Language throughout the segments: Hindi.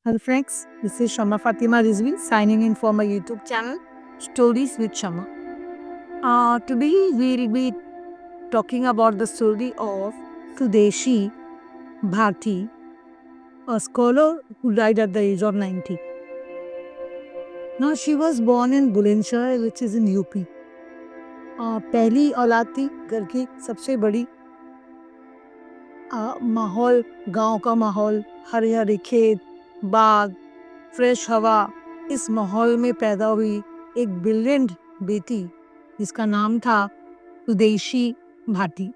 Hello friends, this is Shama Fatima Rizvi signing in for my YouTube channel Stories with Shama. Today we will be talking about the story of Sudeshi Bharti, a scholar who died at the age of 90. Now she was born in Bulandshahr which is in UP. पहली औलाद थी घर की सबसे बड़ी. माहौल गांव का माहौल, हरे हरे खेत, बाग, फ्रेश हवा, इस माहौल में पैदा हुई एक ब्रिलियंट बेटी जिसका नाम था सुदेशी भाटी.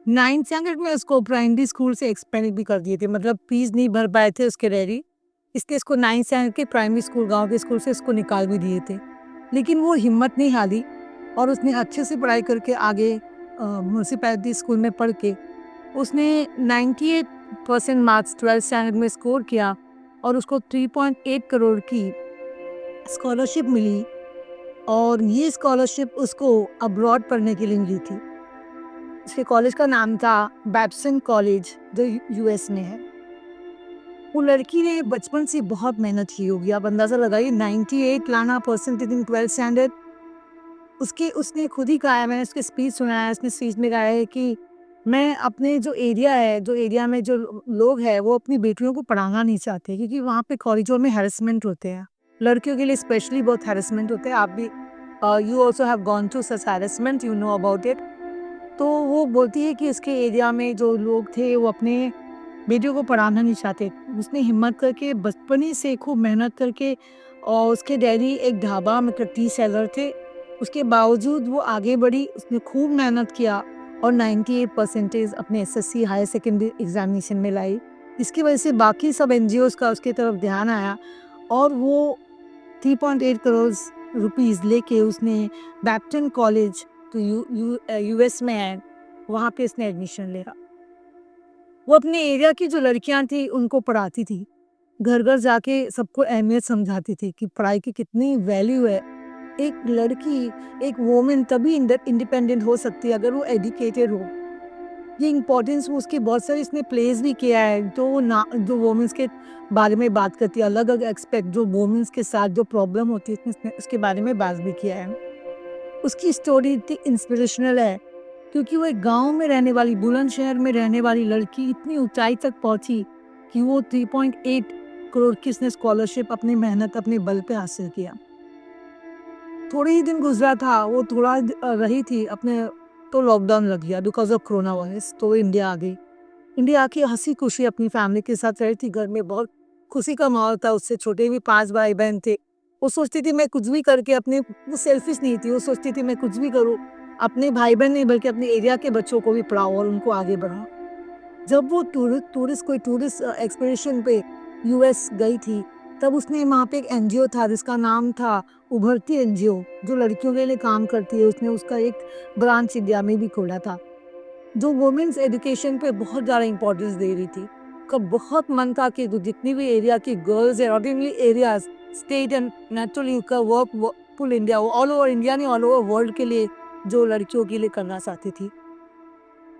9th स्टैंडर्ड में उसको प्राइमरी स्कूल से एक्सपेंड भी कर दिए थे, मतलब फीस नहीं भर पाए थे उसके डैडी, इसलिए इसको 9th स्टैंडर्ड के प्राइमरी स्कूल गांव के स्कूल से इसको निकाल भी दिए थे. लेकिन वो हिम्मत नहीं हारी और उसने अच्छे से पढ़ाई करके आगे म्यूनसिपैलिटी स्कूल में पढ़ के उसने 98% मार्क्स 12th स्टैंडर्ड में स्कोर किया और उसको 3.8 करोड़ की स्कॉलरशिप मिली. और ये स्कॉलरशिप उसको अब्रॉड पढ़ने के लिए मिली थी. इसके कॉलेज का नाम था बैप्सन कॉलेज जो यूएस में है. वो लड़की ने बचपन से बहुत मेहनत की होगी, आप अंदाज़ा लगाइए 98 लाना परसेंटेज इन 12th स्टैंडर्ड. उसने खुद ही कहा है, मैंने उसके स्पीच सुना है, उसने स्पीच में कहा है कि मैं अपने जो एरिया में जो लोग हैं वो अपनी बेटियों को पढ़ाना नहीं चाहते क्योंकि वहाँ पे कॉरिडोर में हैरेसमेंट होते हैं, लड़कियों के लिए स्पेशली बहुत हैरेसमेंट होते हैं. आप भी you also have gone through such harassment, you know about it. तो वो बोलती है कि उसके एरिया में जो लोग थे वो अपने बेटियों को पढ़ाना नहीं चाहते. उसने हिम्मत करके बचपन ही से खूब मेहनत करके, और उसके डैडी एक ढाबा में टी सेलर थे, उसके बावजूद वो आगे बढ़ी. उसने खूब मेहनत किया और 98 परसेंटेज अपने एसएससी हायर सेकेंडरी एग्जामिनेशन में लाई. इसकी वजह से बाकी सब एनजीओज का उसके तरफ ध्यान आया और वो 3.8 करोड़ रुपीज़ लेके उसने बैप्टन कॉलेज तो यूएस में है, वहाँ पे इसने एडमिशन लिया. वो अपने एरिया की जो लड़कियां थी उनको पढ़ाती थी, घर घर जाके सबको अहमियत समझाती थी कि पढ़ाई की कितनी वैल्यू है. एक लड़की, एक वोमेन तभी इंडिपेंडेंट हो सकती है अगर वो एजुकेटेड हो. ये इम्पोर्टेंस वो उसके बहुत सारे इसने प्लेस भी किया है जो वोमेंस के बारे में बात करती है, अलग अलग एक्सपेक्ट जो वोमेंस के साथ जो प्रॉब्लम होती है उसने उसके बारे में बात भी किया है. उसकी स्टोरी इतनी इंस्पिरेशनल है क्योंकि वो एक गांव में रहने वाली, बुलंदशहर में रहने वाली लड़की इतनी ऊंचाई तक पहुंची कि वो 3.8 करोड़ की उसने स्कॉलरशिप अपनी मेहनत अपने बल पे हासिल किया. थोड़े ही दिन गुजरा था, वो थोड़ा रही थी अपने, तो लॉकडाउन लग गया बिकॉज ऑफ कोरोना वायरस. तो वो इंडिया आ गई. इंडिया आके हंसी खुशी अपनी फैमिली के साथ रही थी. घर में बहुत खुशी का माहौल था. उससे छोटे भी 5 भाई बहन थे. वो सोचती थी मैं कुछ भी करके अपने, वो सेल्फिश नहीं थी, वो सोचती थी मैं कुछ भी करूँ अपने भाई बहन नहीं बल्कि अपने एरिया के बच्चों को भी पढ़ाऊँ और उनको आगे बढ़ाऊँ. जब वो टूरिस्ट एक्सपीडिशन पे यूएस गई थी तब उसने वहाँ पे एक एनजीओ था जिसका नाम था उभरती एनजीओ जो लड़कियों के लिए काम करती है. उसने उसका एक ब्रांच इंडिया में भी खोला था जो वुमेन्स एजुकेशन पे बहुत ज़्यादा इंपॉर्टेंस दे रही थी. का बहुत मन था कि जितनी भी एरिया की गर्ल्स है, ordinary areas, state and naturally का work full India, all over India नहीं ऑल ओवर वर्ल्ड के लिए जो लड़कियों के लिए करना चाहती थी.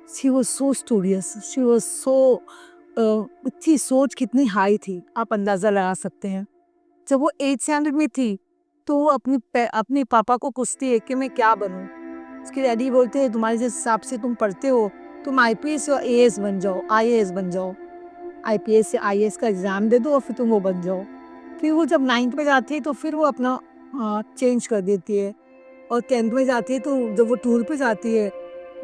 She was so studious, she was so, उसकी सोच कितनी हाई थी आप अंदाज़ा लगा सकते हैं. जब वो 8th स्टैंडर्ड में थी तो वो अपने पापा को पूछती है कि मैं क्या बनूं. उसके डैडी बोलते हैं तुम्हारे जिस हिसाब से तुम पढ़ते हो तुम आईपीएस या एएस बन जाओ, आईएएस बन जाओ, आईपीएस या आईएएस का एग्ज़ाम दे दो और फिर तुम वो बन जाओ. फिर वो जब 9th में जाती है तो फिर वो अपना चेंज कर देती है. और 10th में जाती है तो जब वो टूर पे जाती है,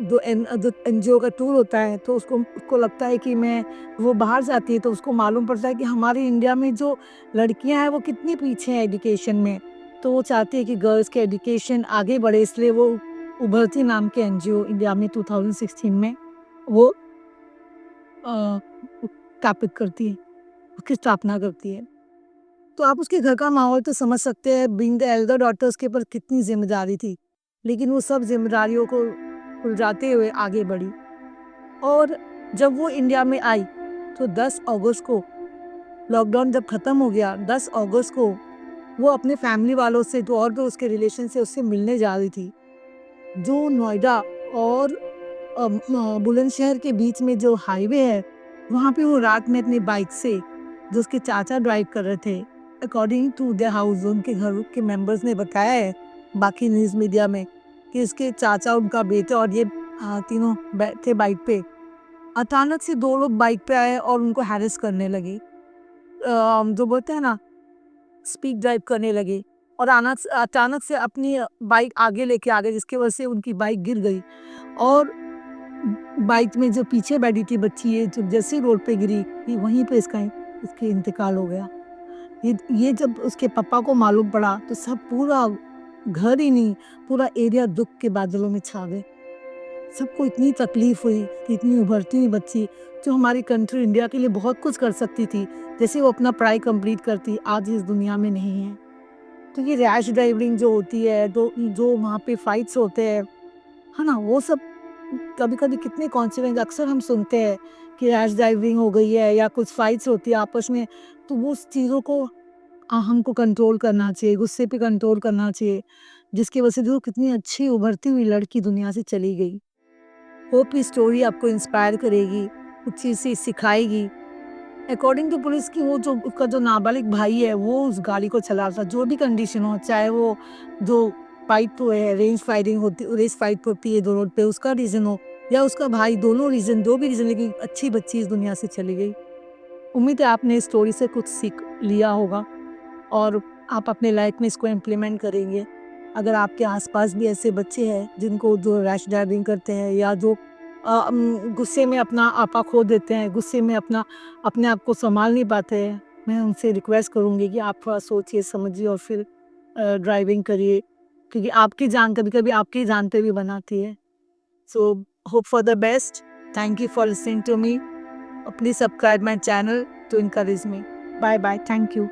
जो एनजीओ का टूर होता है, तो उसको उसको लगता है कि मैं, वो बाहर जाती है तो उसको मालूम पड़ता है कि हमारे इंडिया में जो लड़कियां हैं वो कितनी पीछे हैं एजुकेशन में. तो वो चाहती है कि गर्ल्स के एजुकेशन आगे बढ़े, इसलिए वो उभरती नाम के एनजीओ इंडिया में 2016 में वो स्थापित करती है, उसकी स्थापना करती है. तो आप उसके घर का माहौल तो समझ सकते हैं, बीइंग द एल्डर डॉटर्स के ऊपर कितनी जिम्मेदारी थी. लेकिन वो सब जिम्मेदारियों को उलझाते हुए आगे बढ़ी. और जब वो इंडिया में आई तो 10 अगस्त को, लॉकडाउन जब ख़त्म हो गया, 10 अगस्त को वो अपने फैमिली वालों से, जो और भी उसके रिलेशन से, उससे मिलने जा रही थी. जो नोएडा और बुलंदशहर के बीच में जो हाईवे है, वहाँ पे वो रात में अपनी बाइक से जो उसके चाचा ड्राइव कर रहे थे। अकॉर्डिंग टू द हाउस, उनके घर के मेंबर्स ने बताया है बाकी न्यूज़ मीडिया में कि इसके चाचा, उनका बेटा और ये तीनों थे बाइक पे। अचानक से 2 लोग बाइक पे आए और उनको हैरेस करने लगे। जो बोलते हैं ना, स्पीड ड्राइव करने लगे और अचानक से अपनी बाइक आगे लेके आ गए, जिसकी वजह से उनकी बाइक गिर गई और बाइक में जो पीछे बैठी थी बच्ची है, जब जैसे ही रोड पे गिरी, ये वहीं पे इसके इंतकाल हो गया। ये जब उसके पापा को मालूम पड़ा तो सब पूरा घर ही नहीं, पूरा एरिया दुख के बादलों में छा गए। सबको इतनी तकलीफ हुई कि इतनी उभरती हुई बच्ची जो हमारी कंट्री इंडिया के लिए बहुत कुछ कर सकती थी, जैसे वो अपना पढ़ाई कंप्लीट करती, आज इस दुनिया में नहीं है। तो ये रैश ड्राइविंग जो होती है, जो वहाँ पे फाइट्स होते हैं, है ना, वो सब कभी-कभी कितने कॉन्सिक्वेंस अक्सर हम सुनते हैं कि रैश ड्राइविंग हो गई है या कुछ फाइट्स होती है आपस में, तो वो उस चीज़ों को हमको कंट्रोल करना चाहिए, गुस्से पे कंट्रोल करना चाहिए, जिसकी वजह से देखो कितनी अच्छी उभरती हुई लड़की दुनिया से चली गई। होप ये स्टोरी आपको इंस्पायर करेगी, कुछ चीज़ से सिखाएगी। अकॉर्डिंग टू पुलिस की वो जो उसका जो नाबालिग भाई है वो उस गाड़ी को चला रहा था, जो भी कंडीशन हो, चाहे वो जो फाइट तो है, रेस फाइट होती है दो रोड पे, उसका रीज़न हो या उसका भाई, दोनों रीज़न, जो भी रीज़न, लेकिन अच्छी बच्ची इस दुनिया से चली गई। उम्मीद है आपने इस स्टोरी से कुछ सीख लिया होगा और आप अपने लाइफ में इसको इम्प्लीमेंट करेंगे। अगर आपके आसपास भी ऐसे बच्चे हैं जिनको जो रैश ड्राइविंग करते हैं या जो गुस्से में अपना आपा खो देते हैं, गुस्से में अपने आप को संभाल नहीं पाते हैं, मैं उनसे रिक्वेस्ट करूँगी कि आप थोड़ा सोचिए, समझिए और फिर ड्राइविंग करिए, क्योंकि आपकी जान कभी-कभी आपकी जान पे भी बनाती है। So hope for the best. Thank you for listening to me. Please subscribe my channel to encourage me. Bye bye. Thank you.